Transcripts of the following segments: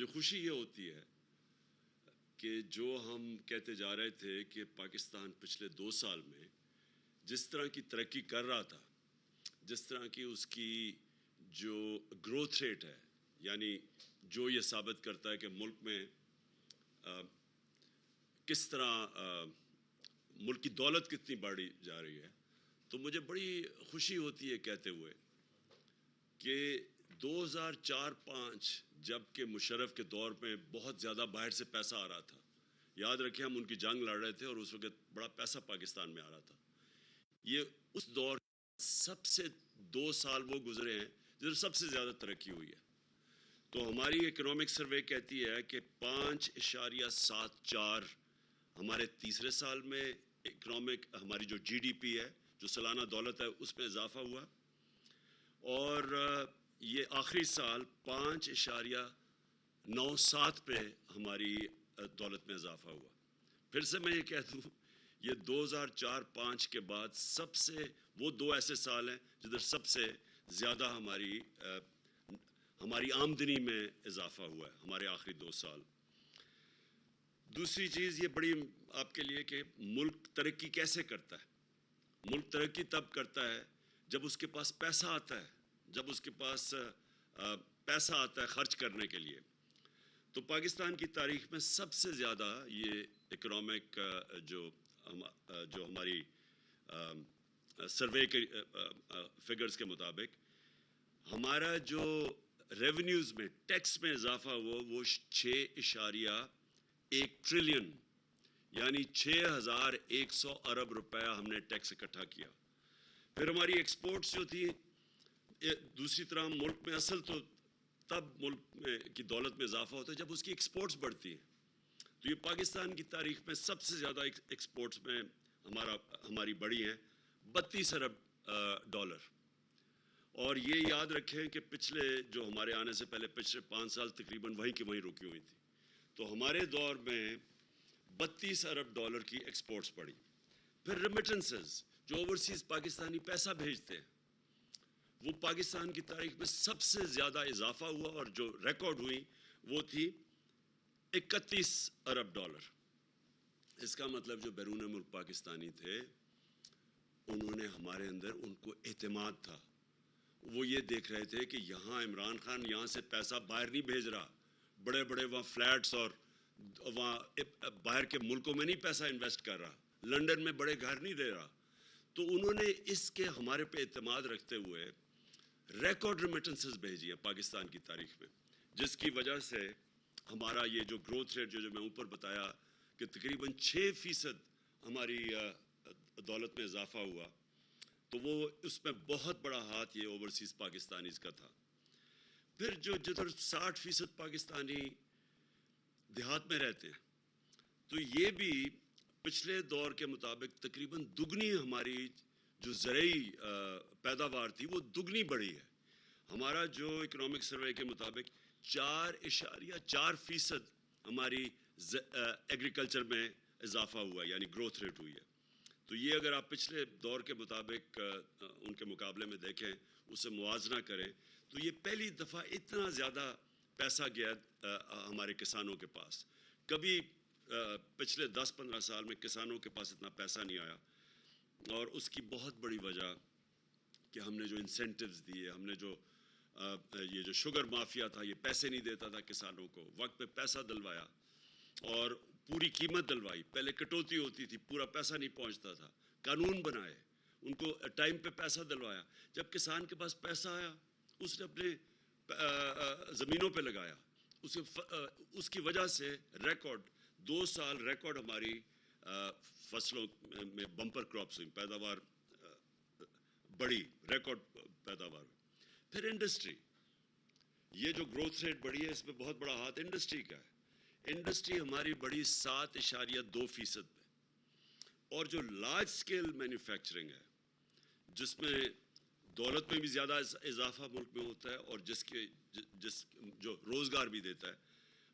خوشی یہ ہوتی ہے کہ جو ہم کہتے جا رہے تھے کہ پاکستان پچھلے 2 سال میں جس طرح کی ترقی کر رہا تھا، جس طرح کی اس کی جو گروتھ ریٹ ہے، یعنی جو یہ ثابت کرتا ہے کہ ملک میں کس طرح ملک کی دولت کتنی بڑھی جا رہی ہے، تو مجھے بڑی خوشی ہوتی ہے کہتے ہوئے کہ 2004-05 جب کہ مشرف کے دور میں بہت زیادہ باہر سے پیسہ آ رہا تھا، یاد رکھیں ہم ان کی جنگ لڑ رہے تھے اور اس وقت بڑا پیسہ پاکستان میں آ رہا تھا. یہ اس دور سب سے 2 سال وہ گزرے ہیں جب سب سے زیادہ ترقی ہوئی ہے. تو ہماری اکنامک سروے کہتی ہے کہ 5.74 ہمارے تیسرے سال میں اکنامک ہماری جو جی ڈی پی ہے، جو سالانہ دولت ہے، اس میں اضافہ ہوا، اور یہ آخری سال 5.97 پہ ہماری دولت میں اضافہ ہوا. پھر سے میں یہ کہہ دوں، یہ 2004-05 کے بعد سب سے وہ 2 ایسے سال ہیں جدھر سب سے زیادہ ہماری آمدنی میں اضافہ ہوا ہے، ہمارے آخری 2 سال. دوسری چیز یہ بڑی آپ کے لیے کہ ملک ترقی کیسے کرتا ہے. ملک ترقی تب کرتا ہے جب اس کے پاس پیسہ آتا ہے، جب اس کے پاس پیسہ آتا ہے خرچ کرنے کے لیے. تو پاکستان کی تاریخ میں سب سے زیادہ یہ اکنامک جو ہماری سروے کے فگرز کے مطابق ہمارا جو ریونیوز میں ٹیکس میں اضافہ ہوا وہ 6.1 ٹریلین یعنی 6100 ارب روپیہ ہم نے ٹیکس اکٹھا کیا. پھر ہماری ایکسپورٹس جو تھی دوسری طرح ملک میں اصل تو تب ملک میں کی دولت میں اضافہ ہوتا ہے جب اس کی ایکسپورٹس بڑھتی ہیں. تو یہ پاکستان کی تاریخ میں سب سے زیادہ ایکسپورٹس میں ہماری بڑھی ہیں 32 ارب ڈالر. اور یہ یاد رکھیں کہ پچھلے جو ہمارے آنے سے پہلے پچھلے 5 سال تقریباً وہیں کی وہیں رکی ہوئی تھی. تو ہمارے دور میں 32 ارب ڈالر کی ایکسپورٹس بڑھی. پھر ریمیٹنسز جو اوورسیز پاکستانی پیسہ بھیجتے ہیں وہ پاکستان کی تاریخ میں سب سے زیادہ اضافہ ہوا، اور جو ریکارڈ ہوئی وہ تھی 31 ارب ڈالر. اس کا مطلب جو بیرون ملک پاکستانی تھے انہوں نے ہمارے اندر ان کو اعتماد تھا. وہ یہ دیکھ رہے تھے کہ یہاں عمران خان یہاں سے پیسہ باہر نہیں بھیج رہا، بڑے بڑے وہاں فلیٹس اور وہاں باہر کے ملکوں میں نہیں پیسہ انویسٹ کر رہا، لنڈن میں بڑے گھر نہیں دے رہا. تو انہوں نے اس کے ہمارے پہ اعتماد رکھتے ہوئے ریکارڈ ریمیٹنسز بھیجی ہیں پاکستان کی تاریخ میں، جس کی وجہ سے ہمارا یہ جو گروتھ ریٹ جو میں اوپر بتایا کہ تقریباً 6% ہماری دولت میں اضافہ ہوا. تو وہ اس میں بہت بڑا ہاتھ یہ اوورسیز پاکستانیز کا تھا. پھر جدھر 60% پاکستانی دیہات میں رہتے ہیں تو یہ بھی پچھلے دور کے مطابق تقریباً دگنی ہماری جو زرعی پیداوار تھی وہ دگنی بڑھی ہے. ہمارا جو اکنامک سروے کے مطابق 4.4% ہماری ایگریکلچر میں اضافہ ہوا یعنی گروتھ ریٹ ہوئی ہے. تو یہ اگر آپ پچھلے دور کے مطابق ان کے مقابلے میں دیکھیں، اسے موازنہ کریں، تو یہ پہلی دفعہ اتنا زیادہ پیسہ گیا ہمارے کسانوں کے پاس. کبھی پچھلے 10-15 سال میں کسانوں کے پاس اتنا پیسہ نہیں آیا، اور اس کی بہت بڑی وجہ کہ ہم نے جو انسینٹیوز دیے، ہم نے جو یہ جو شوگر مافیا تھا یہ پیسے نہیں دیتا تھا کسانوں کو، وقت پہ پیسہ دلوایا اور پوری قیمت دلوائی. پہلے کٹوتی ہوتی تھی، پورا پیسہ نہیں پہنچتا تھا، قانون بنائے، ان کو ٹائم پہ پیسہ دلوایا. جب کسان کے پاس پیسہ آیا اس نے اپنے زمینوں پہ لگایا، اس کی وجہ سے ریکارڈ 2 سال ریکارڈ ہماری فصلوں میں بمپر کراپس ہوئی، پیداوار بڑی، ریکارڈ پیداوار ہوئی. پھر انڈسٹری، یہ جو گروتھ ریٹ بڑھی ہے اس میں بہت بڑا ہاتھ انڈسٹری کا ہے. انڈسٹری ہماری بڑی 7.2% پہ، اور جو لارج سکیل مینوفیکچرنگ ہے جس میں دولت میں بھی زیادہ اضافہ ملک میں ہوتا ہے اور جس جو روزگار بھی دیتا ہے،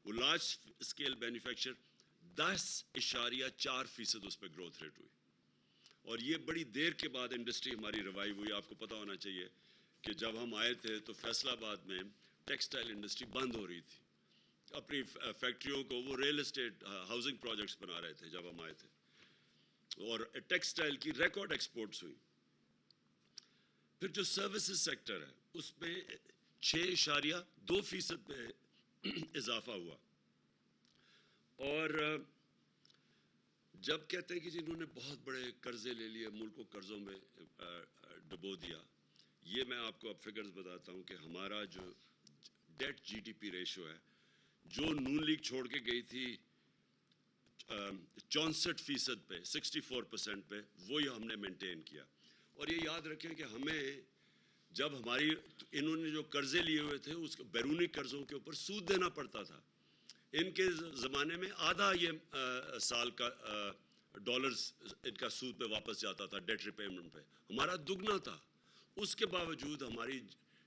وہ لارج سکیل مینوفیکچر 10.4% اس پہ گروتھ ریٹ ہوئی. اور یہ بڑی دیر کے بعد انڈسٹری ہماری ریوائیو ہوئی. آپ کو پتہ ہونا چاہیے کہ جب ہم آئے تھے تو فیصل آباد میں ٹیکسٹائل انڈسٹری بند ہو رہی تھی. اپنی فیکٹریوں کو وہ ریل اسٹیٹ ہاؤسنگ پروجیکٹس بنا رہے تھے جب ہم آئے تھے، اور ٹیکسٹائل کی ریکارڈ ایکسپورٹس ہوئی. پھر جو سروسز سیکٹر ہے اس میں 6.2% پہ اضافہ ہوا. اور جب کہتے ہیں کہ جنہوں نے بہت بڑے قرضے لے لیے، ملک کو قرضوں میں ڈبو دیا، یہ میں آپ کو اب فگرز بتاتا ہوں کہ ہمارا جو debt G D P ratio ہے، جو نون لیگ چھوڑ کے گئی تھی 64% پہ، 64% پہ، وہی ہم نے مینٹین کیا. اور یہ یاد رکھیں کہ ہمیں جب ہماری انہوں نے جو قرضے لیے ہوئے تھے اس بیرونی قرضوں کے اوپر سود دینا پڑتا تھا. ان کے زمانے میں آدھا یہ سال کا ڈالرز ان کا سود پہ واپس جاتا تھا ڈیٹ ریپیمنٹ پہ، ہمارا دگنا تھا. اس کے باوجود ہماری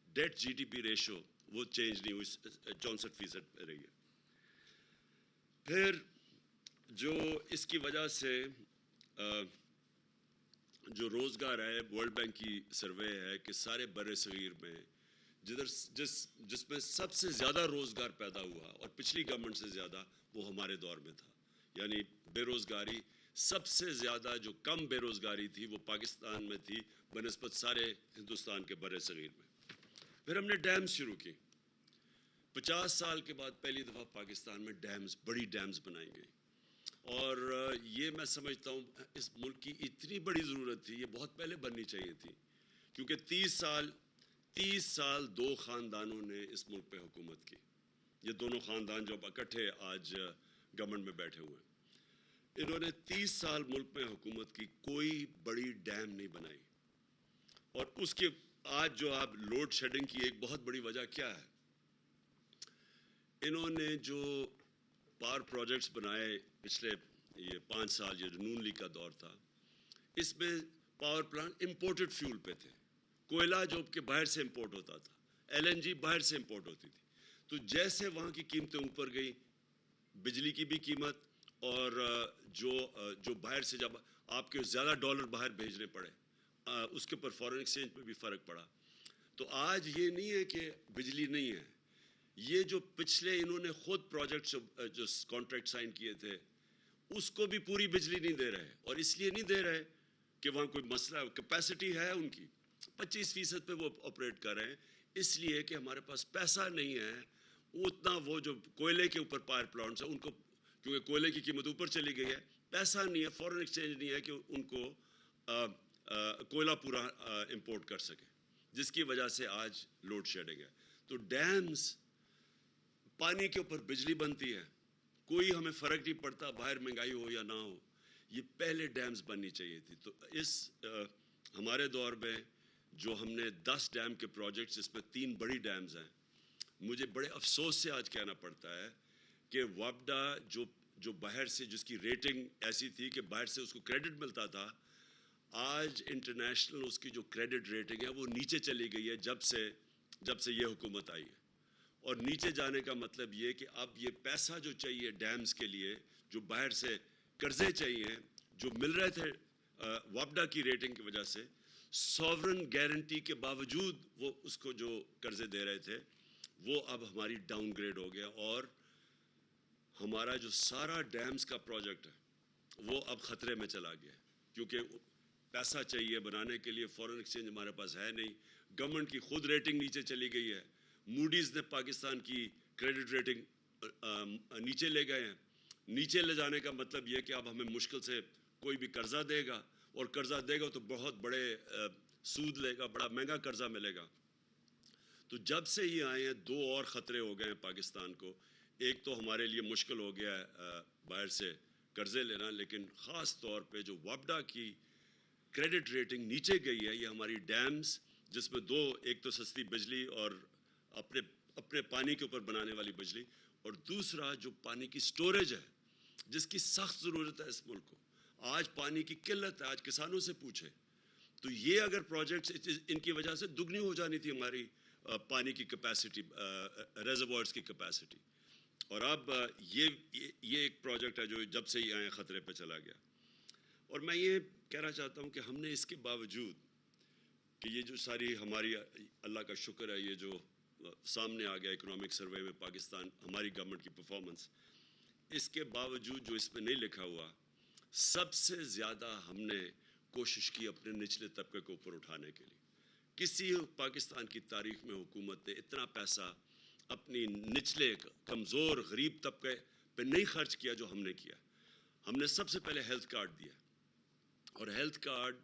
debt G D P ratio وہ چینج نہیں ہوئی، 64% پہ رہی ہے. پھر جو اس کی وجہ سے جو روزگار ہے، ورلڈ بینک کی سروے ہے کہ سارے بر صغیر میں جس میں سب سے زیادہ روزگار پیدا ہوا اور پچھلی گورنمنٹ سے زیادہ، وہ ہمارے دور میں تھا. یعنی بے روزگاری سب سے زیادہ جو کم بے روزگاری تھی وہ پاکستان میں تھی بنسبت سارے ہندوستان کے بر صغیر میں. پھر ہم نے ڈیمز شروع کی. 50 سال کے بعد پہلی دفعہ پاکستان میں ڈیمز، بڑی ڈیمز بنائی گئی. اور یہ میں سمجھتا ہوں اس ملک کی اتنی بڑی ضرورت تھی، یہ بہت پہلے بننی چاہیے تھی، کیونکہ 30 سال 2 خاندانوں نے اس ملک پہ حکومت کی. یہ دونوں خاندان جو اکٹھے آج گورنمنٹ میں بیٹھے ہوئے ہیں، انہوں نے 30 سال ملک میں حکومت کی، کوئی بڑی ڈیم نہیں بنائی. اور اس کے آج جو آپ لوڈ شیڈنگ کی ایک بہت بڑی وجہ کیا ہے؟ انہوں نے جو پاور پروجیکٹس بنائے پچھلے یہ 5 سال، یہ نون لیگ کا دور تھا، اس میں پاور پلانٹ امپورٹڈ فیول پہ تھے. کوئلہ جو کہ باہر سے امپورٹ ہوتا تھا، ایل این جی باہر سے امپورٹ ہوتی تھی. تو جیسے وہاں کی قیمتیں اوپر گئی، بجلی کی بھی قیمت، اور جو باہر سے جب آپ کے زیادہ ڈالر باہر بھیجنے پڑے، اس کے اوپر فارن ایکسچینج پہ بھی فرق پڑا. تو آج یہ نہیں ہے کہ بجلی نہیں ہے، یہ جو پچھلے انہوں نے خود پروجیکٹ جو کانٹریکٹ سائن کیے تھے اس کو بھی پوری بجلی نہیں دے رہے. اور اس لیے نہیں دے رہے کہ وہاں کوئی مسئلہ ہے، کیپیسٹی ہے ان کی 25% پہ وہ آپریٹ کر رہے ہیں، اس لیے کہ ہمارے پاس پیسہ نہیں ہے اتنا. وہ جو کوئلے کے اوپر پاور پلانٹس ہیں ان کو، کیونکہ کوئلے کی قیمت اوپر چلی گئی ہے، پیسہ نہیں ہے، فارن ایکسچینج نہیں ہے کہ ان کو کوئلہ پورا امپورٹ کر سکے، جس کی وجہ سے آج لوڈ شیڈنگ ہے. تو ڈیمز، پانی کے اوپر بجلی بنتی ہے، کوئی ہمیں فرق نہیں پڑتا باہر مہنگائی ہو یا نہ ہو، یہ پہلے ڈیمز بننی چاہیے تھی. تو اس ہمارے دور میں جو ہم نے 10 ڈیم کے پروجیکٹس، اس میں 3 بڑی ڈیمز ہیں. مجھے بڑے افسوس سے آج کہنا پڑتا ہے کہ وابڈا جو باہر سے، جس کی ریٹنگ ایسی تھی کہ باہر سے اس کو کریڈٹ ملتا تھا، آج انٹرنیشنل اس کی جو کریڈٹ ریٹنگ ہے وہ نیچے چلی گئی ہے جب سے یہ حکومت آئی ہے. اور نیچے جانے کا مطلب یہ کہ اب یہ پیسہ جو چاہیے ڈیمز کے لیے، جو باہر سے قرضے چاہیے جو مل رہے تھے وابڈا کی ریٹنگ کی وجہ سے، سوورن گارنٹی کے باوجود وہ اس کو جو قرضے دے رہے تھے، وہ اب ہماری ڈاؤن گریڈ ہو گیا. اور ہمارا جو سارا ڈیمز کا پروجیکٹ ہے وہ اب خطرے میں چلا گیا، کیونکہ پیسہ چاہیے بنانے کے لیے، فارن ایکسچینج ہمارے پاس ہے نہیں، گورنمنٹ کی خود ریٹنگ نیچے چلی گئی ہے. موڈیز نے پاکستان کی کریڈٹ ریٹنگ نیچے لے گئے ہیں. نیچے لے جانے کا مطلب یہ کہ اب ہمیں مشکل سے کوئی بھی قرضہ دے گا، اور قرضہ دے گا تو بہت بڑے سود لے گا، بڑا مہنگا قرضہ ملے گا. تو جب سے یہ آئے ہیں 2 اور خطرے ہو گئے ہیں پاکستان کو. ایک تو ہمارے لیے مشکل ہو گیا ہے باہر سے قرضے لینا، لیکن خاص طور پہ جو وابڈا کی کریڈٹ ریٹنگ نیچے گئی ہے، یہ ہماری ڈیمز، جس میں 2، ایک تو سستی بجلی اور اپنے پانی کے اوپر بنانے والی بجلی، اور دوسرا جو پانی کی سٹوریج ہے جس کی سخت ضرورت ہے اس ملک کو. آج پانی کی قلت ہے، آج کسانوں سے پوچھے تو یہ اگر پروجیکٹس ان کی وجہ سے دگنی ہو جانی تھی ہماری پانی کی کیپیسٹی، ریزروائرز کی کیپیسٹی. اور اب یہ ایک پروجیکٹ ہے جو جب سے یہ آئے خطرے پہ چلا گیا. اور میں یہ کہنا چاہتا ہوں کہ ہم نے اس کے باوجود کہ یہ جو ساری ہماری، اللہ کا شکر ہے، یہ جو سامنے آ گیا اکنامک سروے میں پاکستان ہماری گورنمنٹ کی پرفارمنس، اس کے باوجود جو اس پہ نہیں لکھا ہوا، سب سے زیادہ ہم نے کوشش کی اپنے نچلے طبقے کو اوپر اٹھانے کے لیے. کسی پاکستان کی تاریخ میں حکومت نے اتنا پیسہ اپنی نچلے کمزور غریب طبقے پہ نہیں خرچ کیا جو ہم نے کیا. ہم نے سب سے پہلے ہیلتھ کارڈ دیا، اور ہیلتھ کارڈ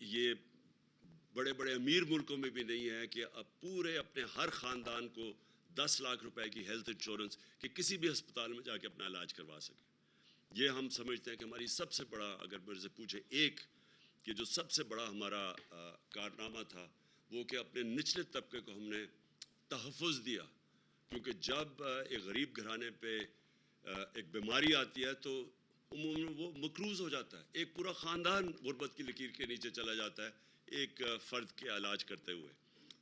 یہ بڑے بڑے امیر ملکوں میں بھی نہیں ہے کہ اب پورے اپنے ہر خاندان کو 10 لاکھ روپے کی ہیلتھ انشورنس کہ کسی بھی ہسپتال میں جا کے اپنا علاج کروا سکے. یہ ہم سمجھتے ہیں کہ ہماری سب سے بڑا، اگر میرے سے پوچھے ایک کہ جو سب سے بڑا ہمارا کارنامہ تھا، وہ کہ اپنے نچلے طبقے کو ہم نے تحفظ دیا. کیونکہ جب ایک غریب گھرانے پہ ایک بیماری آتی ہے تو عموماً وہ مقروض ہو جاتا ہے، ایک پورا خاندان غربت کی لکیر کے نیچے چلا جاتا ہے ایک فرد کے علاج کرتے ہوئے.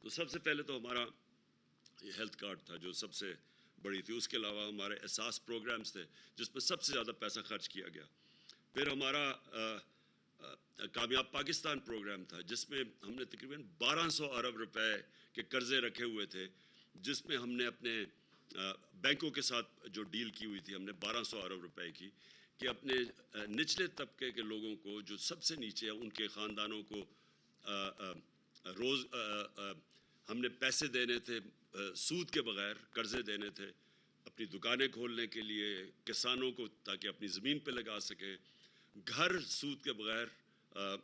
تو سب سے پہلے تو ہمارا ہیلتھ کارڈ تھا جو سب سے بڑی تھی. اس کے علاوہ ہمارے احساس پروگرامز تھے جس پہ سب سے زیادہ پیسہ خرچ کیا گیا. پھر ہمارا کامیاب پاکستان پروگرام تھا جس میں ہم نے تقریباً 1200 ارب روپے کے قرضے رکھے ہوئے تھے، جس میں ہم نے اپنے بینکوں کے ساتھ جو ڈیل کی ہوئی تھی، ہم نے 1200 ارب روپے کی کہ اپنے نچلے طبقے کے لوگوں کو جو سب سے نیچے ہیں ان کے خاندانوں کو روز ہم نے پیسے دینے تھے سود کے بغیر، قرضے دینے تھے اپنی دکانیں کھولنے کے لیے، کسانوں کو تاکہ اپنی زمین پہ لگا سکیں، گھر سود کے بغیر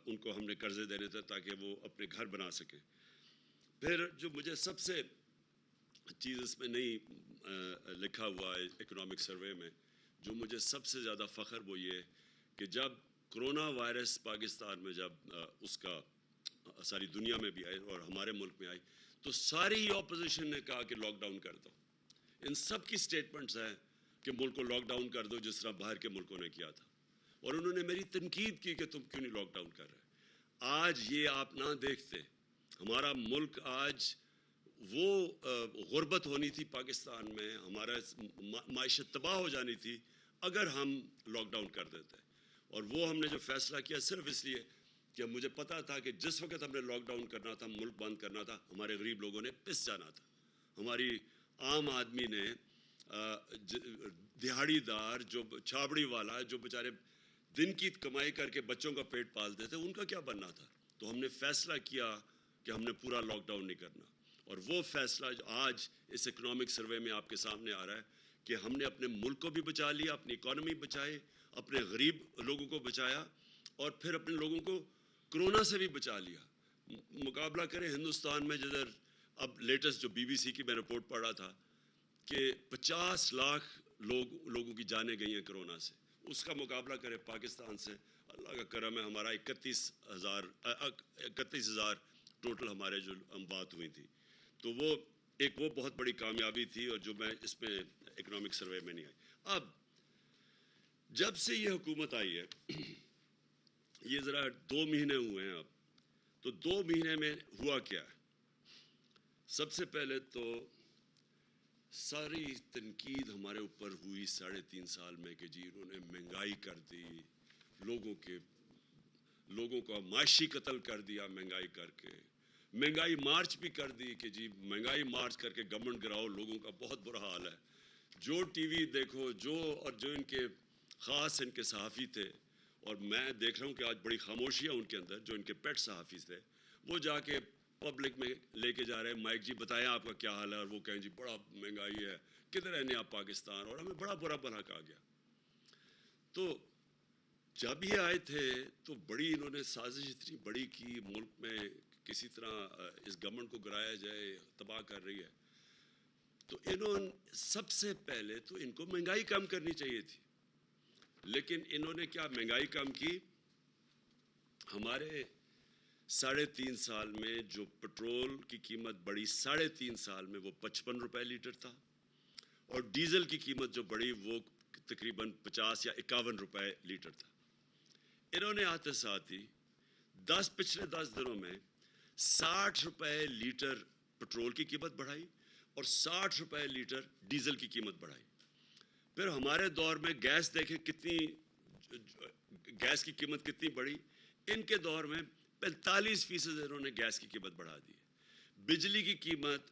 ان کو ہم نے قرضے دینے تھے تاکہ وہ اپنے گھر بنا سکیں. پھر جو مجھے سب سے چیز اس میں نہیں لکھا ہوا ہے اکنامک سروے میں، جو مجھے سب سے زیادہ فخر وہ یہ کہ جب کرونا وائرس پاکستان میں جب اس کا ساری دنیا میں بھی آئی اور ہمارے ملک میں آئی تو ساری اپوزیشن نے کہا کہ لاک ڈاؤن کر دو. ان سب کی سٹیٹمنٹس ہیں کہ ملک کو لاک ڈاؤن کر دو جس طرح باہر کے ملکوں نے کیا تھا. اور انہوں نے میری تنقید کی کہ تم کیوں نہیں لاک ڈاؤن کر رہے. آج یہ آپ نہ دیکھتے، ہمارا ملک آج وہ غربت ہونی تھی پاکستان میں، ہمارا معیشت تباہ ہو جانی تھی اگر ہم لاک ڈاؤن کر دیتے. اور وہ ہم نے جو فیصلہ کیا صرف اس لیے کہ مجھے پتا تھا کہ جس وقت ہم نے لاک ڈاؤن کرنا تھا، ملک بند کرنا تھا، ہمارے غریب لوگوں نے پس جانا تھا. ہماری عام آدمی نے، دہاڑی دار، جو چھابڑی والا، جو بیچارے دن کی کمائی کر کے بچوں کا پیٹ پالتے تھے، ان کا کیا بننا تھا. تو ہم نے فیصلہ کیا کہ ہم نے پورا لاک ڈاؤن نہیں کرنا. اور وہ فیصلہ آج اس اکنامک سروے میں آپ کے سامنے آ رہا ہے کہ ہم نے اپنے ملک کو بھی بچا لیا، اپنی اکانومی بچائی، اپنے غریب لوگوں کو بچایا، اور پھر اپنے لوگوں کو کرونا سے بھی بچا لیا. مقابلہ کریں ہندوستان میں، جدھر اب لیٹسٹ جو BBC کی میں رپورٹ پڑھ رہا تھا کہ 50 لاکھ لوگوں کی جانیں گئی ہیں کرونا سے، اس کا مقابلہ کریں پاکستان سے. اللہ کا کرم ہے ہمارا 31,000 ٹوٹل ہمارے جو اموات ہوئی تھی. تو وہ بہت بڑی کامیابی تھی اور جو میں اس میں اکنامک سروے میں نہیں آئی. اب جب سے یہ حکومت آئی ہے، یہ ذرا 2 مہینے ہوئے ہیں اب، تو 2 مہینے میں ہوا کیا ہے؟ سب سے پہلے تو ساری تنقید ہمارے اوپر ہوئی 3.5 سال میں کہ جی انہوں نے مہنگائی کر دی، لوگوں کو معاشی قتل کر دیا مہنگائی کر کے. مہنگائی مارچ بھی کر دی کہ جی مہنگائی مارچ کر کے گورنمنٹ گراؤ، لوگوں کا بہت برا حال ہے. جو ٹی وی دیکھو، اور جو ان کے خاص ان کے صحافی تھے، اور میں دیکھ رہا ہوں کہ آج بڑی خاموشیاں ان کے اندر، جو ان کے پیٹ صحافی تھے، وہ جا کے پبلک میں لے کے جا رہے ہیں مائک، جی بتائیں آپ کا کیا حال ہے، اور وہ کہیں جی بڑا مہنگائی ہے، کدھر رہنے آپ پاکستان، اور ہمیں بڑا برا بھلا کہا گیا. تو جب یہ آئے تھے تو بڑی انہوں نے سازش اتنی بڑی کی، ملک میں کسی طرح اس گورنمنٹ کو گرایا جائے، تباہ کر رہی ہے. تو انہوں سب سے پہلے تو ان کو مہنگائی کم کرنی چاہیے تھی، لیکن انہوں نے کیا مہنگائی کم کی؟ ہمارے 3.5 سال میں جو پٹرول کی قیمت بڑھی 3.5 سال میں، وہ 55 روپے لیٹر تھا، اور ڈیزل کی قیمت جو بڑھی وہ تقریباً 50 یا 51 روپے لیٹر تھا. انہوں نے آتے ساتھ ہی پچھلے 10 دنوں میں 60 روپے لیٹر پٹرول کی قیمت بڑھائی اور 60 روپے لیٹر ڈیزل کی قیمت بڑھائی. پھر ہمارے دور میں گیس دیکھیں گیس کی قیمت کتنی بڑھی. ان کے دور میں 45% انہوں نے گیس کی قیمت بڑھا دی. بجلی کی قیمت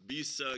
20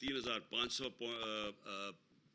3500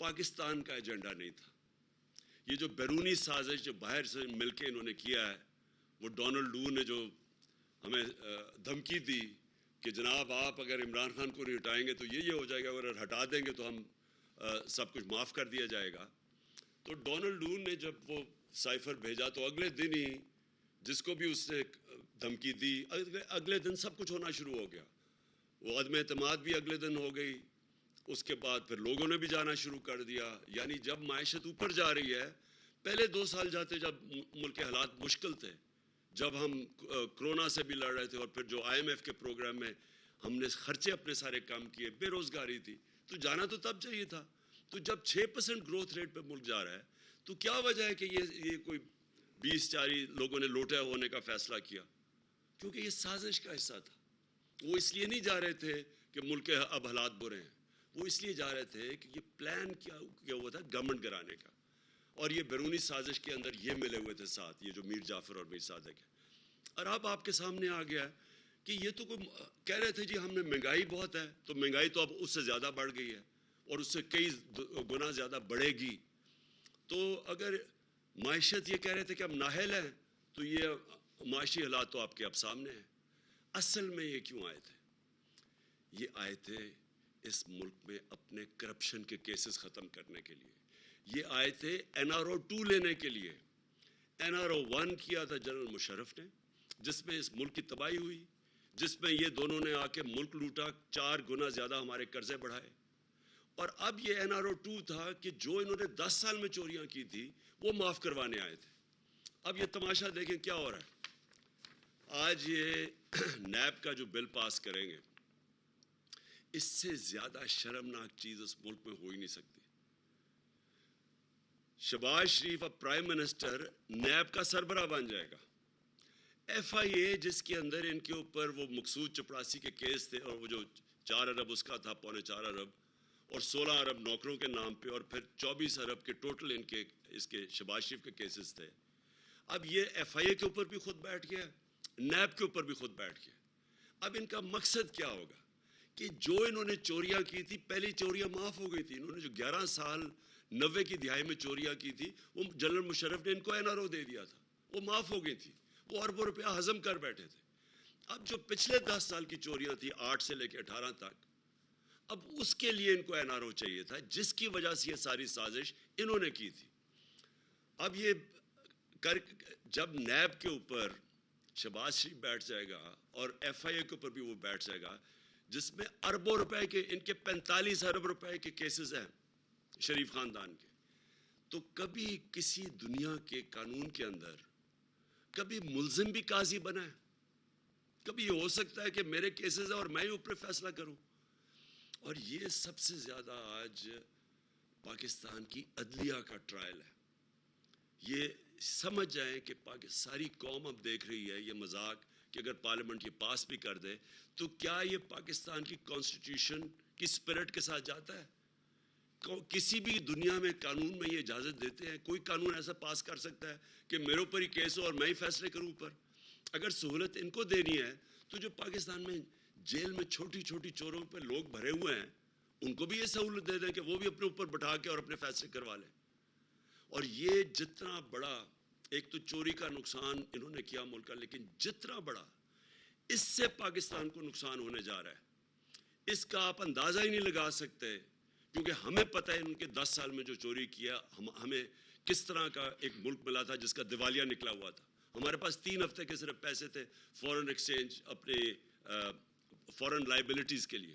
پاکستان کا ایجنڈا نہیں تھا. یہ جو بیرونی سازش جو باہر سے مل کے انہوں نے کیا ہے، وہ ڈونلڈ لو نے جو ہمیں دھمکی دی کہ جناب آپ اگر عمران خان کو نہیں ہٹائیں گے تو یہ ہو جائے گا، اگر ہٹا دیں گے تو ہم سب کچھ معاف کر دیا جائے گا. تو ڈونلڈ لو نے جب وہ سائفر بھیجا تو اگلے دن ہی جس کو بھی اس نے دھمکی دی اگلے دن سب کچھ ہونا شروع ہو گیا. وہ عدم اعتماد بھی اگلے دن ہو گئی. اس کے بعد پھر لوگوں نے بھی جانا شروع کر دیا. یعنی جب معیشت اوپر جا رہی ہے، پہلے 2 سال جاتے جب ملک کے حالات مشکل تھے، جب ہم کرونا سے بھی لڑ رہے تھے اور پھر جو IMF کے پروگرام میں ہم نے خرچے اپنے سارے کم کیے، بے روزگاری تھی، تو جانا تو تب چاہیے تھا. تو جب 6% گروتھ ریٹ پہ ملک جا رہا ہے تو کیا وجہ ہے کہ یہ کوئی 20-40 لوگوں نے لوٹے ہونے کا فیصلہ کیا؟ کیونکہ یہ سازش کا حصہ تھا. وہ اس لیے نہیں جا رہے تھے کہ ملک کے اب حالات برے ہیں، وہ اس لیے جا رہے تھے کہ یہ پلان کیا ہوا تھا گورنمنٹ گرانے کا. اور یہ بیرونی سازش کے اندر یہ ملے ہوئے تھے ساتھ، یہ جو میر جعفر اور میر صادق ہے. اور اب آپ کے سامنے آ گیا کہ یہ تو کوئی کہہ رہے تھے جی ہم نے مہنگائی بہت ہے، تو مہنگائی تو اب اس سے زیادہ بڑھ گئی ہے اور اس سے کئی گنا زیادہ بڑھے گی. تو اگر معیشت یہ کہہ رہے تھے کہ ہم نااہل ہیں، تو یہ معاشی حالات تو آپ کے اب سامنے ہیں. اصل میں یہ کیوں آئے تھے؟ یہ آئے تھے اس ملک میں اپنے کرپشن کے کیسز ختم کرنے کے لیے. یہ آئے تھے NRO 2 لینے کے لیے. NRO 1 کیا تھا جنرل مشرف نے، جس میں اس ملک کی تباہی ہوئی، جس میں یہ دونوں نے آ کے ملک لوٹا، 4 گنا زیادہ ہمارے قرضے بڑھائے. اور اب یہ NRO 2 تھا کہ جو انہوں نے 10 سال میں چوریاں کی تھی وہ معاف کروانے آئے تھے. اب یہ تماشا دیکھیں کیا ہو رہا ہے. آج یہ نیب کا جو بل پاس کریں گے، اس سے زیادہ شرمناک چیز اس ملک میں ہو ہی نہیں سکتی. شہباز شریف اب پرائم منسٹر نیب کا سربراہ بن جائے گا. FIA جس کے اندر ان کے اوپر وہ مقصود چپڑاسی کے کیس تھے، اور وہ جو 4 ارب اس کا تھا، 4.25 ارب، اور 16 ارب نوکروں کے نام پہ، اور پھر 24 ارب کے ٹوٹل ان کے اس کے شہباز شریف کے کیسز تھے. اب یہ FIA کے اوپر بھی خود بیٹھ گیا، نیب کے اوپر بھی خود بیٹھ گیا. اب ان کا مقصد کیا ہوگا کہ جو انہوں نے چوریاں کی تھی، پہلی چوریاں معاف ہو گئی تھی. انہوں نے جو 11 سال 90 کی دہائی میں چوریاں کی تھی، وہ جنرل مشرف نے ان کو NRO دے دیا تھا، وہ معاف ہو گئی تھی. وہ اربوں روپیہ ہضم کر بیٹھے تھے. اب جو پچھلے 10 سال کی چوریاں تھی، 8 سے لے کے 18 تک، اب اس کے لیے ان کو NRO چاہیے تھا، جس کی وجہ سے یہ ساری سازش انہوں نے کی تھی. اب یہ جب نیب کے اوپر شہباز شریف بیٹھ جائے گا اور FIA کے اوپر بھی وہ بیٹھ جائے گا، جس میں اربوں روپے کے، ان کے 45 ارب روپے کے کیسز ہیں شریف خاندان کے، تو کبھی کسی دنیا کے قانون کے اندر کبھی ملزم بھی قاضی بنا ہے؟ کبھی یہ ہو سکتا ہے کہ میرے کیسز ہیں اور میں ہی اوپر فیصلہ کروں؟ اور یہ سب سے زیادہ آج پاکستان کی عدلیہ کا ٹرائل ہے. یہ سمجھ جائیں کہ ساری قوم اب دیکھ رہی ہے یہ مذاق، کہ اگر پارلیمنٹ یہ پاس بھی کر دے تو کیا یہ پاکستان کی کانسٹیٹیوشن کی سپرٹ کے ساتھ جاتا ہے؟ کسی بھی دنیا میں قانون میں یہ اجازت دیتے ہیں؟ کوئی قانون ایسا پاس کر سکتا ہے کہ میرے اوپر ہی کیس ہو اور میں ہی فیصلے کروں اوپر؟ اگر سہولت ان کو دینی ہے تو جو پاکستان میں جیل میں چھوٹی چھوٹی چوروں پہ لوگ بھرے ہوئے ہیں، ان کو بھی یہ سہولت دے دیں کہ وہ بھی اپنے اوپر بٹھا کے اور اپنے فیصلے کروا لیں. اور یہ جتنا بڑا، ایک تو چوری کا نقصان انہوں نے کیا ملک کا، لیکن جتنا بڑا اس سے پاکستان کو نقصان ہونے جا رہا ہے، اس کا آپ اندازہ ہی نہیں لگا سکتے. کیونکہ ہمیں پتہ ہے ان کے 10 سال میں جو چوری کیا، ہمیں کس طرح کا ایک ملک ملا تھا جس کا دیوالیہ نکلا ہوا تھا. ہمارے پاس 3 ہفتے کے صرف پیسے تھے فورن ایکسچینج، اپنے فورن لائبلٹیز کے لیے.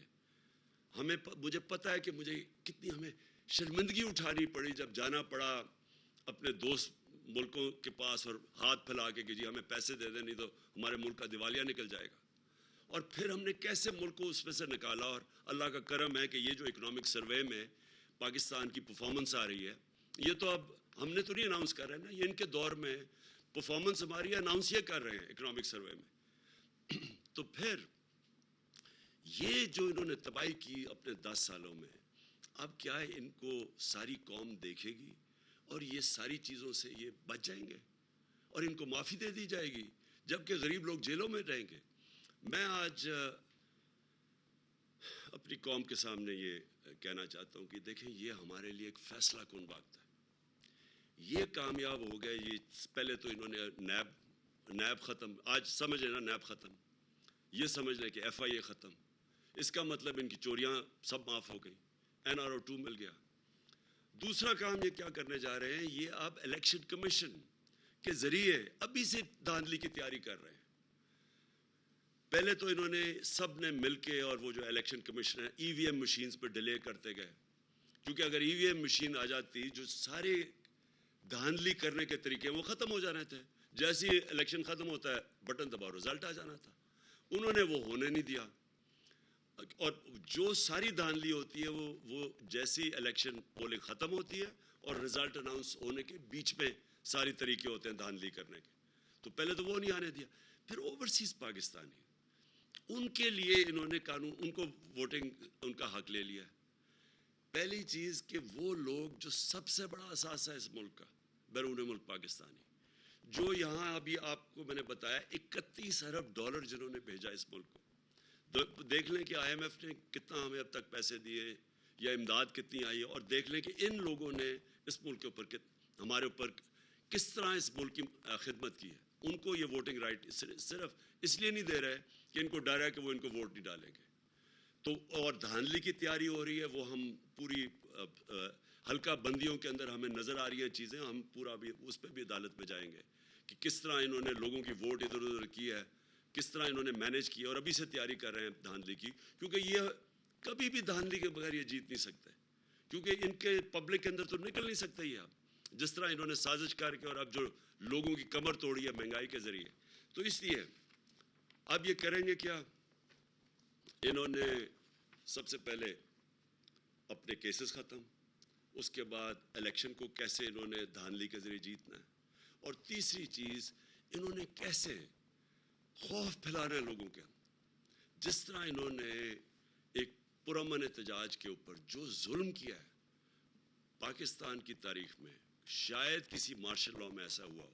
مجھے پتہ ہے کہ مجھے کتنی ہمیں شرمندگی اٹھانی پڑی جب جانا پڑا اپنے دوست ملکوں کے پاس اور ہاتھ پھیلا کے کہ جی ہمیں پیسے دے دیں نہیں تو ہمارے ملک کا دیوالیہ نکل جائے گا. اور پھر ہم نے کیسے ملک کو اس میں سے نکالا. اور اللہ کا کرم ہے کہ یہ جو اکنامک سروے میں پاکستان کی پرفارمنس آ رہی ہے، یہ تو اب ہم نے تو نہیں اناؤنس کر رہے ہیں نا، یہ ان کے دور میں پرفارمنس ہماری اناؤنس یہ کر رہے ہیں اکنامک سروے میں. تو پھر یہ جو انہوں نے تباہی کی اپنے 10 سالوں میں، اب کیا ہے ان کو ساری قوم دیکھے گی اور یہ ساری چیزوں سے یہ بچ جائیں گے اور ان کو معافی دے دی جائے گی، جبکہ غریب لوگ جیلوں میں رہیں گے. میں آج اپنی قوم کے سامنے یہ کہنا چاہتا ہوں کہ دیکھیں یہ ہمارے لیے ایک فیصلہ کن وقت ہے. یہ کامیاب ہو گئے. یہ پہلے تو انہوں نے نیب ختم, آج سمجھ لینا نیب ختم, یہ سمجھ لیں کہ ایف آئی اے ختم. اس کا مطلب ان کی چوریاں سب معاف ہو گئی, این آر او 2 مل گیا. دوسرا کام یہ کیا کرنے جا رہے ہیں, یہ اب الیکشن کمیشن کے ذریعے ابھی سے دھاندلی کی تیاری کر رہے ہیں. پہلے تو انہوں نے سب نے مل کے, اور وہ جو الیکشن کمیشن ہے ای وی ایم مشینز پہ ڈیلے کرتے گئے, کیونکہ اگر ای وی ایم مشین آ جاتی جو سارے دھاندلی کرنے کے طریقے وہ ختم ہو جانے تھے. جیسے ہی الیکشن ختم ہوتا ہے بٹن دباؤ رزلٹ آ جانا تھا. انہوں نے وہ ہونے نہیں دیا, اور جو ساری دھاندلی ہوتی ہے وہ جیسی الیکشن پولنگ ختم ہوتی ہے اور رزلٹ اناؤنس ہونے کے بیچ میں ساری طریقے ہوتے ہیں دھاندلی کرنے کے. تو پہلے تو وہ نہیں آنے دیا. پھر اوورسیز پاکستانی, ان کے لیے انہوں نے قانون, ان کو ووٹنگ ان کا حق لے لیا. پہلی چیز کہ وہ لوگ جو سب سے بڑا اثاثہ ہے اس ملک کا, بیرون ملک پاکستانی, جو یہاں ابھی آپ کو میں نے بتایا 31 ارب ڈالر جنہوں نے بھیجا اس ملک کو. دیکھ لیں کہ آئی ایم ایف نے کتنا ہمیں اب تک پیسے دیے یا امداد کتنی آئی ہے, اور دیکھ لیں کہ ان لوگوں نے اس ملک کے اوپر ہمارے اوپر کس طرح اس ملک کی خدمت کی ہے. ان کو یہ ووٹنگ رائٹ صرف اس لیے نہیں دے رہے کہ ان کو ڈر ہے کہ وہ ان کو ووٹ نہیں ڈالیں گے. تو اور دھاندلی کی تیاری ہو رہی ہے, وہ ہم پوری حلقہ بندیوں کے اندر ہمیں نظر آ رہی ہیں چیزیں. ہم پورا بھی اس پہ بھی عدالت میں جائیں گے کہ کس طرح انہوں نے لوگوں کی ووٹ ادھر ادھر کی ہے, کس طرح انہوں نے مینیج کیا, اور ابھی سے تیاری کر رہے ہیں دھاندلی کی. کیونکہ یہ کبھی بھی دھاندلی کے بغیر یہ جیت نہیں سکتے, کیونکہ ان کے پبلک کے اندر تو نکل نہیں سکتے یہ. اب جس طرح انہوں نے سازش کر کے اور اب جو لوگوں کی کمر توڑی ہے مہنگائی کے ذریعے, تو اس لیے اب یہ کریں گے کیا, انہوں نے سب سے پہلے اپنے کیسز ختم, اس کے بعد الیکشن کو کیسے انہوں نے دھاندلی کے ذریعے جیتنا ہے, اور تیسری چیز انہوں نے کیسے خوف پھیلانا ہے لوگوں کے. جس طرح انہوں نے ایک پرامن احتجاج کے اوپر جو ظلم کیا ہے پاکستان کی تاریخ میں, شاید کسی مارشل لاء میں ایسا ہوا ہو.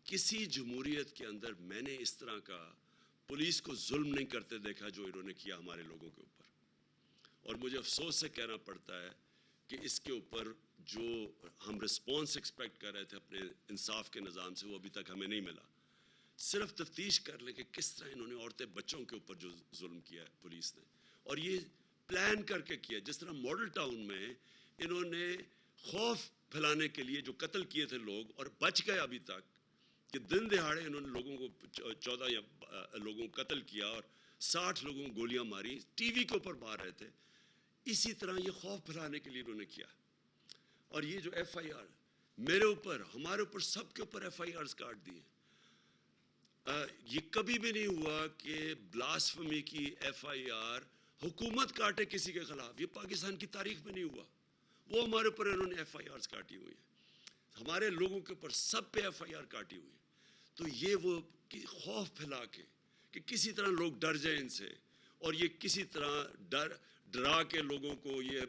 کسی جمہوریت کے اندر میں نے اس طرح کا پولیس کو ظلم نہیں کرتے دیکھا جو انہوں نے کیا ہمارے لوگوں کے اوپر. اور مجھے افسوس سے کہنا پڑتا ہے کہ اس کے اوپر جو ہم رسپانس ایکسپیکٹ کر رہے تھے اپنے انصاف کے نظام سے, وہ ابھی تک ہمیں نہیں ملا. صرف تفتیش کر لیں کہ کس طرح انہوں نے عورتیں بچوں کے اوپر جو ظلم کیا ہے پولیس نے, اور یہ پلان کر کے کیا. جس طرح ماڈل ٹاؤن میں انہوں نے خوف پھیلانے کے لیے جو قتل کیے تھے لوگ, اور بچ گئے ابھی تک, کہ دن دہاڑے انہوں نے لوگوں کو 14 یا لوگوں کو قتل کیا اور 60 لوگوں کو گولیاں ماری, ٹی وی کے اوپر مار رہے تھے. اسی طرح یہ خوف پھیلانے کے لیے انہوں نے کیا. اور یہ جو ایف آئی آر میرے اوپر, ہمارے اوپر, سب کے اوپر ایف آئی آرز کاٹ دیے. یہ کبھی بھی نہیں ہوا کہ بلاسفمی کی ایف آئی آر حکومت کاٹے کسی کے خلاف. یہ پاکستان کی تاریخ میں نہیں ہوا. وہ ہمارے اوپر انہوں نے ایف آئی آرز کاٹی ہوئی ہیں, ہمارے لوگوں کے اوپر سب پہ ایف آئی آر کاٹی ہوئی. تو یہ وہ خوف پھیلا کے کہ کسی طرح لوگ ڈر جائیں ان سے, اور یہ کسی طرح ڈرا کے لوگوں کو یہ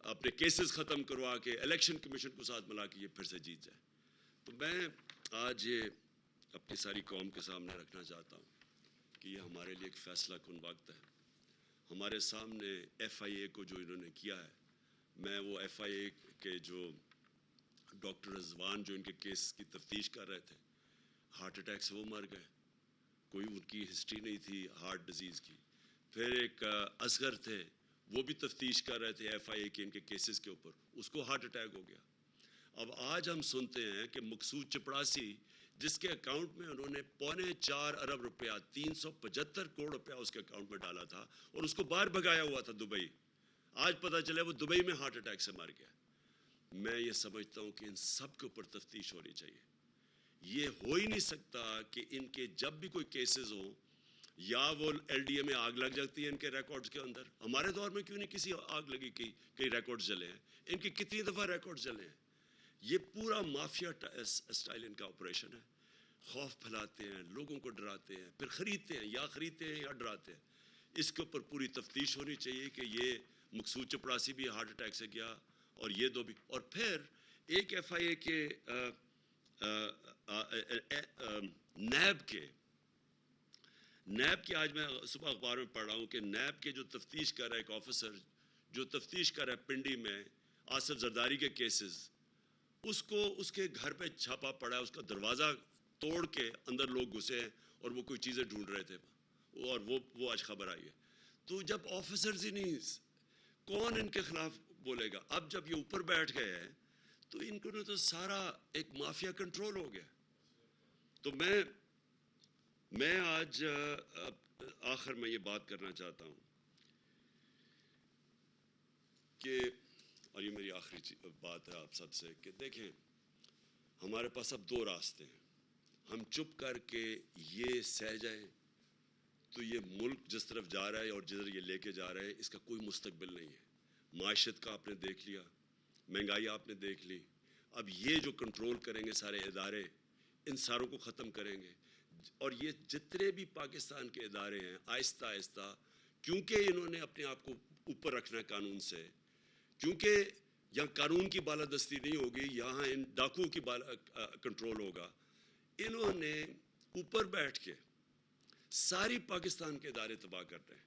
اپنے کیسز ختم کروا کے الیکشن کمیشن کو ساتھ ملا کے یہ پھر سے جیت جائے. تو میں آج یہ اپنی ساری قوم کے سامنے رکھنا چاہتا ہوں کہ یہ ہمارے لیے ایک فیصلہ کن وقت ہے. ہمارے سامنے ایف آئی اے کو جو انہوں نے کیا ہے, میں وہ ایف آئی اے کے جو ڈاکٹر رضوان جو ان کے کیس کی تفتیش کر رہے تھے, ہارٹ اٹیک سے وہ مر گئے, کوئی ان کی ہسٹری نہیں تھی ہارٹ ڈیزیز کی. پھر ایک اصغر تھے, وہ بھی تفتیش کر رہے تھے ایف آئی اے کے ان کے کیسز کے اوپر, اس کو ہارٹ اٹیک ہو گیا. اب آج ہم سنتے ہیں کہ مقصود چپڑاسی, جس کے اکاؤنٹ میں انہوں نے 4.25 ارب روپیہ 375 کروڑ روپیہ اس کے اکاؤنٹ میں ڈالا تھا, اور اس کو باہر بھگایا ہوا تھا دبئی, آج پتہ چلا وہ دبئی میں ہارٹ اٹیک سے مر گیا. میں یہ سمجھتا ہوں کہ ان سب کے اوپر تفتیش ہونی چاہیے. یہ ہو ہی نہیں سکتا کہ ان کے جب بھی کوئی کیسز ہوں, یا وہ ایل ڈی اے میں آگ لگ جاتی ہے ان کے ریکارڈز کے اندر. ہمارے دور میں کیوں نہیں کسی آگ لگی, کئی ریکارڈز جلے ہیں, ان کی کتنی دفعہ ریکارڈز جلے ہیں. یہ پورا مافیا اسٹائل ان کا آپریشن ہے. خوف پھیلاتے ہیں, لوگوں کو ڈراتے ہیں, پھر خریدتے ہیں, یا خریدتے ہیں یا ڈراتے ہیں. اس کے اوپر پوری تفتیش ہونی چاہیے کہ یہ مقصود چپڑاسی بھی ہارٹ اٹیک سے گیا, اور یہ دو بھی. اور پھر ایک ایف آئی اے کے نیب کے نیب کی آج میں صبح اخبار میں پڑھ رہا ہوں کہ نیب کے جو تفتیش کر رہا ہے ایک آفیسر جو تفتیش کر رہا ہے پنڈی میں آصف زرداری کے کیسز، اس کو اس کے گھر پہ چھاپا پڑا ہے، اس کا دروازہ توڑ کے اندر لوگ گھسے ہیں اور وہ کوئی چیزیں ڈھونڈ رہے تھے، اور وہ آج خبر آئی ہے. تو جب آفیسرز ہی نہیں، کون ان کے خلاف بولے گا؟ اب جب یہ اوپر بیٹھ گئے ہیں تو ان کو تو سارا ایک مافیا کنٹرول ہو گیا. تو میں آج آخر میں یہ بات کرنا چاہتا ہوں کہ، اور یہ میری آخری بات ہے آپ سب سے، کہ دیکھیں ہمارے پاس اب دو راستے ہیں. ہم چپ کر کے یہ سہ جائیں تو یہ ملک جس طرف جا رہا ہے اور جدھر یہ لے کے جا رہا ہے اس کا کوئی مستقبل نہیں ہے. معیشت کا آپ نے دیکھ لیا، مہنگائی آپ نے دیکھ لی. اب یہ جو کنٹرول کریں گے سارے ادارے، ان ساروں کو ختم کریں گے. اور یہ جتنے بھی پاکستان کے ادارے ہیں آہستہ آہستہ، کیونکہ انہوں نے اپنے آپ کو اوپر رکھنا ہے قانون سے، کیونکہ یہاں قانون کی بالادستی نہیں ہوگی، یہاں ان ڈاکوؤں کی کنٹرول ہوگا. انہوں نے اوپر بیٹھ کے ساری پاکستان کے ادارے تباہ کر رہے ہیں.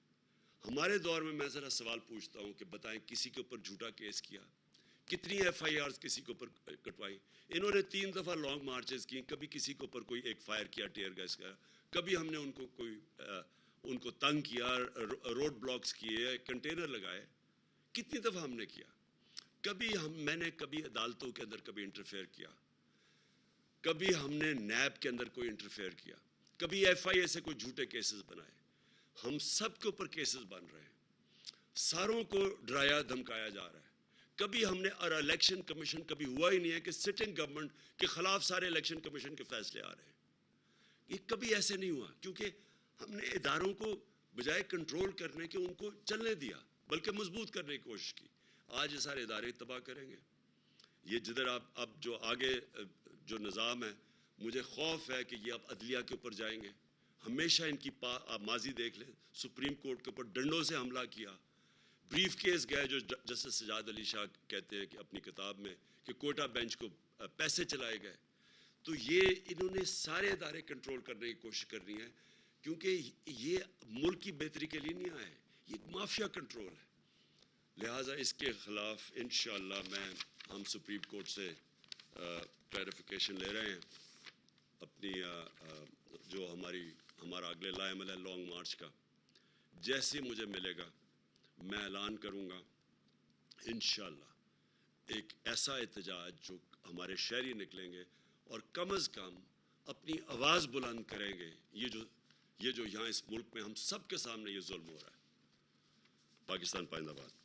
ہمارے دور میں میں ذرا سوال پوچھتا ہوں کہ بتائیں کسی کے اوپر جھوٹا کیس کیا، کتنی ایف آئی آرز کسی کے اوپر کٹوائی؟ انہوں نے 3 دفعہ لانگ مارچز کی، کبھی کسی کے اوپر کوئی ایک فائر کیا ٹیئر گیس کا، کبھی ہم نے ان کو تنگ کیا، روڈ بلاکس کیے، کنٹینر لگائے. کتنی دفعہ ہم نے کیا؟ میں نے کبھی عدالتوں کے اندر کبھی انٹرفیئر کیا؟ کبھی ہم نے نیب کے اندر کوئی انٹرفیئر کیا؟ کبھی ایف آئی اے سے کوئی جھوٹے کیسز بنائے؟ ہم سب کے اوپر کیسز بن رہے ہیں، ساروں کو ڈرایا دھمکایا جا رہا ہے. کبھی ہم نے، اور الیکشن کمیشن کبھی ہوا ہی نہیں ہے کہ سٹنگ گورنمنٹ کے خلاف سارے الیکشن کمیشن کے فیصلے آ رہے ہیں. یہ کبھی ایسے نہیں ہوا، کیونکہ ہم نے اداروں کو بجائے کنٹرول کرنے کے ان کو چلنے دیا، بلکہ مضبوط کرنے کی کوشش کی. آج یہ سارے ادارے تباہ کریں گے. یہ جدھر آپ اب جو آگے جو نظام ہے، مجھے خوف ہے کہ یہ اب عدلیہ کے اوپر جائیں گے. ہمیشہ ان کی آپ ماضی دیکھ لیں، سپریم کورٹ کے اوپر ڈنڈوں سے حملہ کیا. بریف کیس گئے، جو جسٹس سجاد علی شاہ کہتے ہیں کہ اپنی کتاب میں کہ کوئٹہ بینچ کو پیسے چلائے گئے. تو یہ انہوں نے سارے ادارے کنٹرول کرنے کی کوشش کرنی ہے، کیونکہ یہ ملک کی بہتری کے لیے نہیں آئے، یہ ایک مافیا کنٹرول ہے. لہٰذا اس کے خلاف انشاءاللہ ہم سپریم کورٹ سے کلیریفیکیشن لے رہے ہیں. اپنی جو ہمارا اگلے لائے عمل ہے لانگ مارچ کا، جیسے مجھے ملے گا میں اعلان کروں گا انشاءاللہ ایک ایسا احتجاج جو ہمارے شہری نکلیں گے اور کم از کم اپنی آواز بلند کریں گے. یہ جو یہاں اس ملک میں ہم سب کے سامنے یہ ظلم ہو رہا ہے. پاکستان پائندہ باد.